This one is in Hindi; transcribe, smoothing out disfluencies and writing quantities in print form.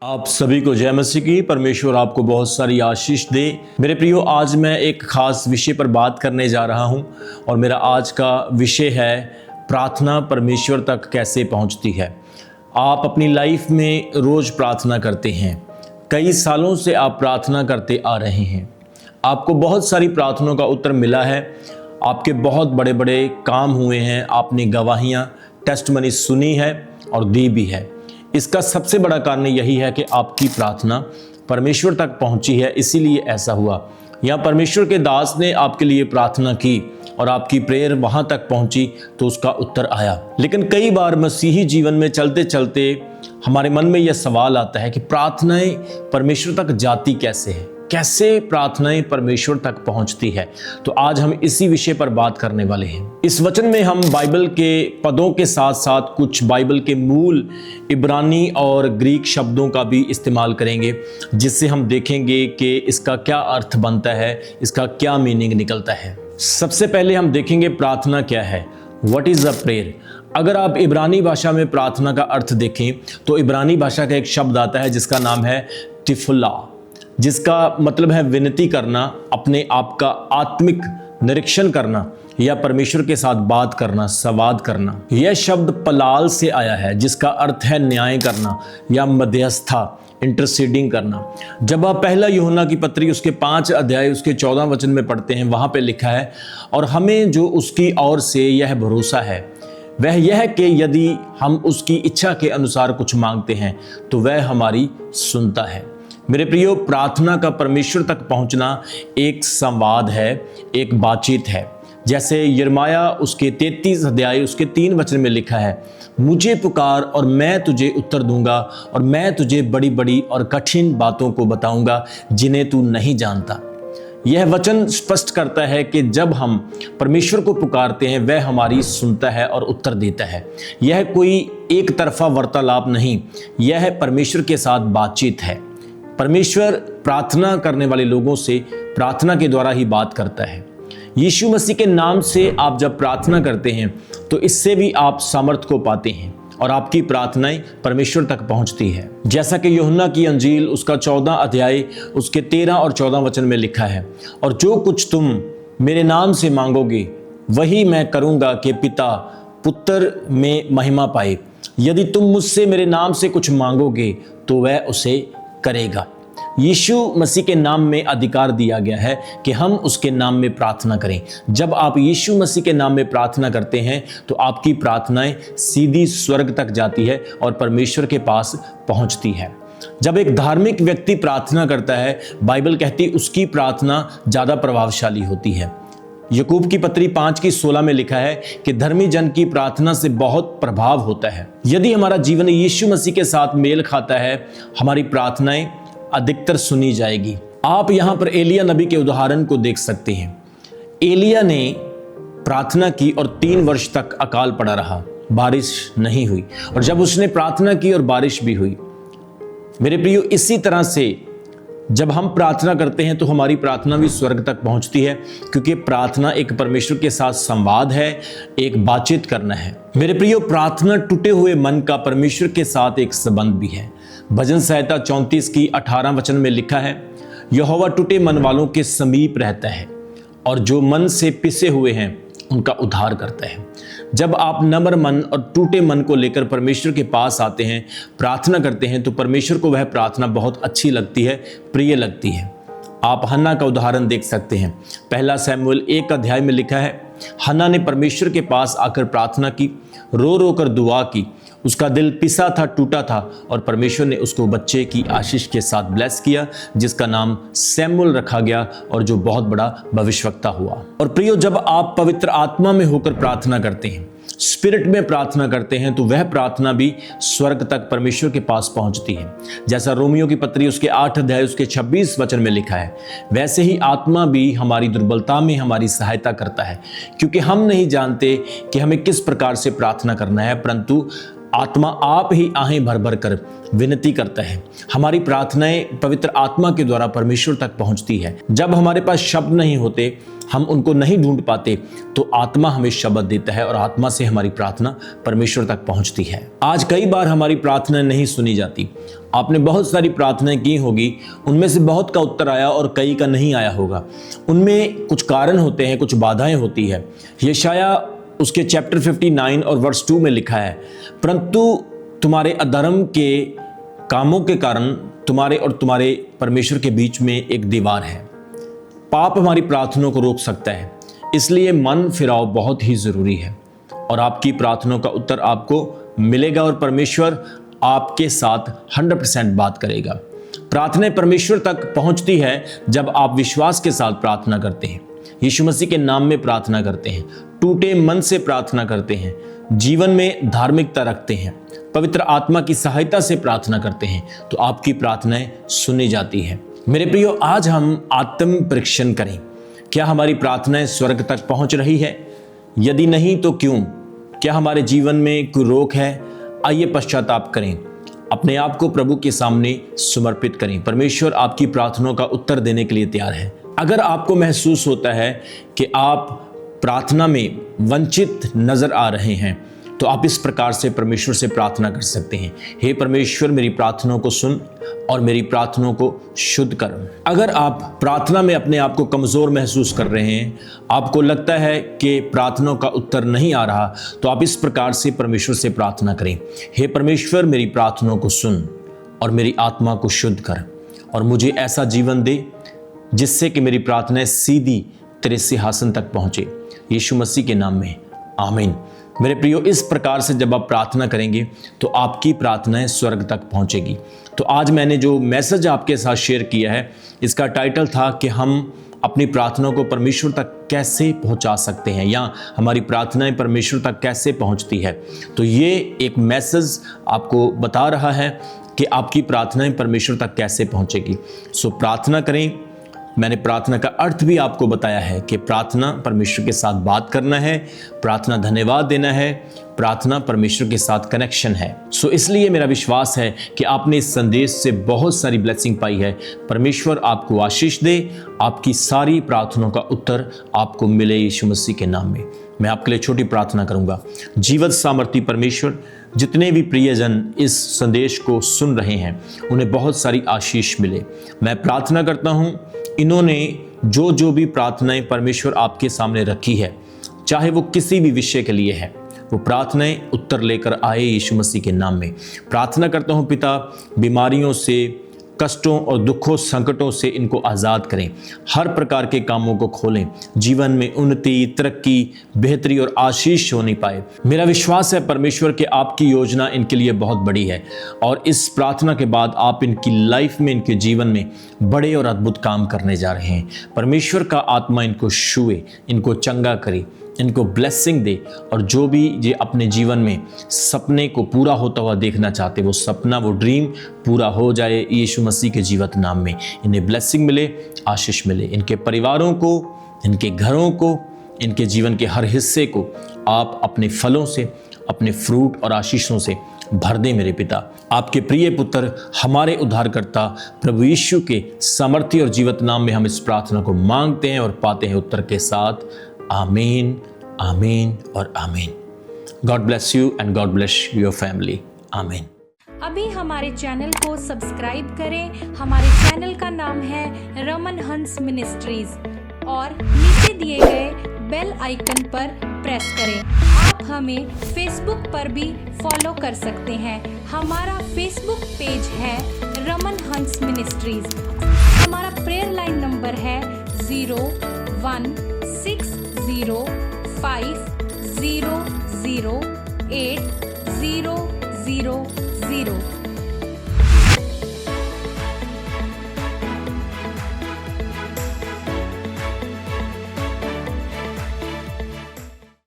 आप सभी को जय मसीह की। परमेश्वर आपको बहुत सारी आशीष दे। मेरे प्रियो, आज मैं एक खास विषय पर बात करने जा रहा हूं और मेरा आज का विषय है प्रार्थना परमेश्वर तक कैसे पहुंचती है। आप अपनी लाइफ में रोज प्रार्थना करते हैं, कई सालों से आप प्रार्थना करते आ रहे हैं, आपको बहुत सारी प्रार्थनाओं का उत्तर मिला है, आपके बहुत बड़े बड़े काम हुए हैं, आपने गवाहियाँ टेस्टमनी सुनी है और दी भी है। इसका सबसे बड़ा कारण यही है कि आपकी प्रार्थना परमेश्वर तक पहुंची है, इसीलिए ऐसा हुआ। यहाँ परमेश्वर के दास ने आपके लिए प्रार्थना की और आपकी प्रेयर वहां तक पहुंची तो उसका उत्तर आया। लेकिन कई बार मसीही जीवन में चलते चलते हमारे मन में यह सवाल आता है कि प्रार्थनाएं परमेश्वर तक जाती कैसे है, कैसे प्रार्थनाएं परमेश्वर तक पहुंचती है। तो आज हम इसी विषय पर बात करने वाले हैं। इस वचन में हम बाइबल के पदों के साथ साथ कुछ बाइबल के मूल इब्रानी और ग्रीक शब्दों का भी इस्तेमाल करेंगे, जिससे हम देखेंगे कि इसका क्या अर्थ बनता है, इसका क्या मीनिंग निकलता है। सबसे पहले हम देखेंगे प्रार्थना क्या है, व्हाट इज अ प्रेयर। अगर आप इब्रानी भाषा में प्रार्थना का अर्थ देखें तो इब्रानी भाषा का एक शब्द आता है जिसका नाम है तिफुल्ला, जिसका मतलब है विनती करना, अपने आप का आत्मिक निरीक्षण करना या परमेश्वर के साथ बात करना, संवाद करना। यह शब्द पलाल से आया है जिसका अर्थ है न्याय करना या मध्यस्थता, इंटरसीडिंग करना। जब आप पहला यूहन्ना की पत्री उसके 5 अध्याय उसके 14 वचन में पढ़ते हैं, वहां पे लिखा है, और हमें जो उसकी ओर से यह भरोसा है वह यह कि यदि हम उसकी इच्छा के अनुसार कुछ मांगते हैं तो वह हमारी सुनता है। मेरे प्रियो, प्रार्थना का परमेश्वर तक पहुंचना एक संवाद है, एक बातचीत है। जैसे यिर्मयाह उसके 33 अध्याय उसके 3 वचन में लिखा है, मुझे पुकार और मैं तुझे उत्तर दूंगा और मैं तुझे बड़ी बड़ी और कठिन बातों को बताऊंगा जिन्हें तू नहीं जानता। यह वचन स्पष्ट करता है कि जब हम परमेश्वर को पुकारते हैं वह हमारी सुनता है और उत्तर देता है। यह कोई एक तरफा वार्तालाप नहीं, यह परमेश्वर के साथ बातचीत है। परमेश्वर प्रार्थना करने वाले लोगों से प्रार्थना के द्वारा ही बात करता है। यीशु मसीह के नाम से आप जब प्रार्थना करते हैं तो इससे भी आप सामर्थ को पाते हैं और आपकी प्रार्थनाएं परमेश्वर तक पहुंचती है। जैसा कि यूहन्ना की अंजील उसका 14 अध्याय उसके 13 और 14 वचन में लिखा है, और जो कुछ तुम मेरे नाम से मांगोगे वही मैं करूंगा कि पिता पुत्र में महिमा पाए। यदि तुम मुझसे मेरे नाम से कुछ मांगोगे तो वह उसे करेगा। यीशु मसीह के नाम में अधिकार दिया गया है कि हम उसके नाम में प्रार्थना करें। जब आप यीशु मसीह के नाम में प्रार्थना करते हैं तो आपकी प्रार्थनाएं सीधी स्वर्ग तक जाती है और परमेश्वर के पास पहुंचती है। जब एक धार्मिक व्यक्ति प्रार्थना करता है, बाइबल कहती उसकी प्रार्थना ज्यादा प्रभावशाली होती है। याकूब की पत्री 5:16 में लिखा है कि धर्मी जन की प्रार्थना से बहुत प्रभाव होता है। यदि हमारा जीवन यीशु मसीह के साथ मेल खाता है, हमारी प्रार्थनाएं अधिकतर सुनी जाएगी। आप यहां पर एलिया नबी के उदाहरण को देख सकते हैं। एलिया ने प्रार्थना की और 3 वर्ष तक अकाल पड़ा रहा, बारिश नहीं हुई, और जब उसने प्रार्थना की और बारिश भी हुई। मेरे प्रियो, इसी तरह से जब हम प्रार्थना करते हैं तो हमारी प्रार्थना भी स्वर्ग तक पहुंचती है, क्योंकि प्रार्थना एक परमेश्वर के साथ संवाद है, एक बातचीत करना है। मेरे प्रियो, प्रार्थना टूटे हुए मन का परमेश्वर के साथ एक संबंध भी है। भजन संहिता 34 की 18 वचन में लिखा है, यहोवा टूटे मन वालों के समीप रहता है और जो मन से पिसे हुए हैं उनका उद्धार करता है। जब आप नम्र मन और टूटे मन को लेकर परमेश्वर के पास आते हैं, प्रार्थना करते हैं, तो परमेश्वर को वह प्रार्थना बहुत अच्छी लगती है, प्रिय लगती है। आप हन्ना का उदाहरण देख सकते हैं। पहला शमूएल 1 अध्याय में लिखा है, हन्ना ने परमेश्वर के पास आकर प्रार्थना की, रो रो कर दुआ की। उसका दिल पिसा था, टूटा था, और परमेश्वर ने उसको बच्चे की आशीष के साथ ब्लेस किया, जिसका नाम शमूएल रखा गया और जो बहुत बड़ा भविष्यवक्ता हुआ। और प्रियो, जब आप पवित्र आत्मा में होकर प्रार्थना करते हैं, स्पिरिट में प्रार्थना करते हैं, तो वह प्रार्थना भी स्वर्ग तक परमेश्वर के पास पहुंचती है। जैसा रोमियो की पत्री उसके 8 अध्याय उसके 26 वचन में लिखा है, वैसे ही आत्मा भी हमारी दुर्बलता में हमारी सहायता करता है, क्योंकि हम नहीं जानते कि हमें किस प्रकार से प्रार्थना करना है, परंतु आत्मा आप ही आहें भर भर कर विनती करता है। हमारी प्रार्थनाएं पवित्र आत्मा के द्वारा परमेश्वर तक पहुंचती है। जब हमारे पास शब्द नहीं होते, हम उनको नहीं ढूंढ पाते तो आत्मा हमें शब्द देता है और आत्मा से हमारी प्रार्थना परमेश्वर तक पहुंचती है। आज कई बार हमारी प्रार्थना नहीं सुनी जाती। आपने बहुत सारी प्रार्थनाएं की होगी, उनमें से बहुत का उत्तर आया और कई का नहीं आया होगा। उनमें कुछ कारण होते हैं, कुछ बाधाएं होती है। यशाया उसके चैप्टर 59 और वर्स 2 में लिखा है, परंतु तुम्हारे अधर्म के कामों के कारण तुम्हारे और तुम्हारे परमेश्वर के बीच में एक दीवार है। पाप हमारी प्रार्थनाओं को रोक सकता है, इसलिए मन फिराव बहुत ही जरूरी है और आपकी प्रार्थनाओं का उत्तर आपको मिलेगा और परमेश्वर आपके साथ 100% बात करेगा। प्रार्थना परमेश्वर तक पहुंचती है जब आप विश्वास के साथ प्रार्थना करते हैं, यीशु मसीह के नाम में प्रार्थना करते हैं, टूटे मन से प्रार्थना करते हैं, जीवन में धार्मिकता रखते हैं, पवित्र आत्मा की सहायता से प्रार्थना करते हैं, तो आपकी प्रार्थनाएं सुनी जाती है। मेरे प्रियो, आज हम आत्म परीक्षण करें। क्या हमारी प्रार्थनाएं स्वर्ग तक पहुंच रही है? यदि नहीं तो क्यों? क्या हमारे जीवन में कोई रोक है? आइए पश्चाताप करें, अपने आप को प्रभु के सामने समर्पित करें। परमेश्वर आपकी प्रार्थनाओं का उत्तर देने के लिए तैयार है। अगर आपको महसूस होता है कि आप प्रार्थना में वंचित नजर आ रहे हैं तो आप इस प्रकार से परमेश्वर से प्रार्थना कर सकते हैं, हे परमेश्वर, मेरी प्रार्थनाओं को सुन और मेरी प्रार्थनाओं को शुद्ध कर। अगर आप प्रार्थना में अपने आप को कमजोर महसूस कर रहे हैं, आपको लगता है कि प्रार्थनाओं का उत्तर नहीं आ रहा, तो आप इस प्रकार से परमेश्वर से प्रार्थना करें, हे परमेश्वर, मेरी प्रार्थनाओं को सुन और मेरी आत्मा को शुद्ध कर और मुझे ऐसा जीवन दे जिससे कि मेरी प्रार्थनाएं सीधी तेरे सिंहासन तक पहुंचे। यीशु मसीह के नाम में आमीन। मेरे प्रियो, इस प्रकार से जब आप प्रार्थना करेंगे तो आपकी प्रार्थनाएं स्वर्ग तक पहुंचेगी। तो आज मैंने जो मैसेज आपके साथ शेयर किया है, इसका टाइटल था कि हम अपनी प्रार्थनाओं को परमेश्वर तक कैसे पहुंचा सकते हैं या हमारी प्रार्थनाएं परमेश्वर तक कैसे पहुंचती है। तो ये एक मैसेज आपको बता रहा है कि आपकी प्रार्थनाएं परमेश्वर तक कैसे पहुंचेगी। सो प्रार्थना करें। मैंने प्रार्थना का अर्थ भी आपको बताया है कि प्रार्थना परमेश्वर के साथ बात करना है, प्रार्थना धन्यवाद देना है, प्रार्थना परमेश्वर के साथ कनेक्शन है। सो इसलिए मेरा विश्वास है कि आपने इस संदेश से बहुत सारी ब्लेसिंग पाई है। परमेश्वर आपको आशीष दे, आपकी सारी प्रार्थनाओं का उत्तर आपको मिले यीशु मसीह के नाम में। मैं आपके लिए छोटी प्रार्थना करूंगा। जीवित सामर्थी परमेश्वर, जितने भी प्रियजन इस संदेश को सुन रहे हैं उन्हें बहुत सारी आशीष मिले। मैं प्रार्थना करता हूं, इन्होंने जो भी प्रार्थनाएं परमेश्वर आपके सामने रखी है, चाहे वो किसी भी विषय के लिए है, वो प्रार्थनाएं उत्तर लेकर आए यीशु मसीह के नाम में। प्रार्थना करता हूं पिता, बीमारियों से, कष्टों और दुखों संकटों से इनको आज़ाद करें, हर प्रकार के कामों को खोलें, जीवन में उन्नति, तरक्की, बेहतरी और आशीष होने पाए। मेरा विश्वास है परमेश्वर कि आपकी योजना इनके लिए बहुत बड़ी है और इस प्रार्थना के बाद आप इनकी लाइफ में, इनके जीवन में बड़े और अद्भुत काम करने जा रहे हैं। परमेश्वर का आत्मा इनको छुए, इनको चंगा करे, इनको ब्लेसिंग दे और जो भी ये अपने जीवन में सपने को पूरा होता हुआ देखना चाहते, वो सपना, वो ड्रीम पूरा हो जाए यीशु मसीह के जीवित नाम में। इन्हें ब्लेसिंग मिले, आशीष मिले, इनके परिवारों को, इनके घरों को, इनके जीवन के हर हिस्से को आप अपने फलों से, अपने फ्रूट और आशीषों से भर दें। मेरे पिता, आपके प्रिय पुत्र, हमारे उद्धारकर्ता प्रभु यीशु के सामर्थ्य और जीवित नाम में हम इस प्रार्थना को मांगते हैं और पाते हैं उत्तर के साथ। आमीन, आमीन और आमीन। God bless you and God bless your family. आमीन। अभी हमारे चैनल को सब्सक्राइब करें। हमारे चैनल का नाम है रमन हंस मिनिस्ट्रीज और नीचे दिए गए बेल आइकन पर प्रेस करें। आप हमें फेसबुक पर भी फॉलो कर सकते हैं। हमारा फेसबुक पेज है रमन हंस मिनिस्ट्रीज। हमारा प्रेयर लाइन नंबर है 0160500800.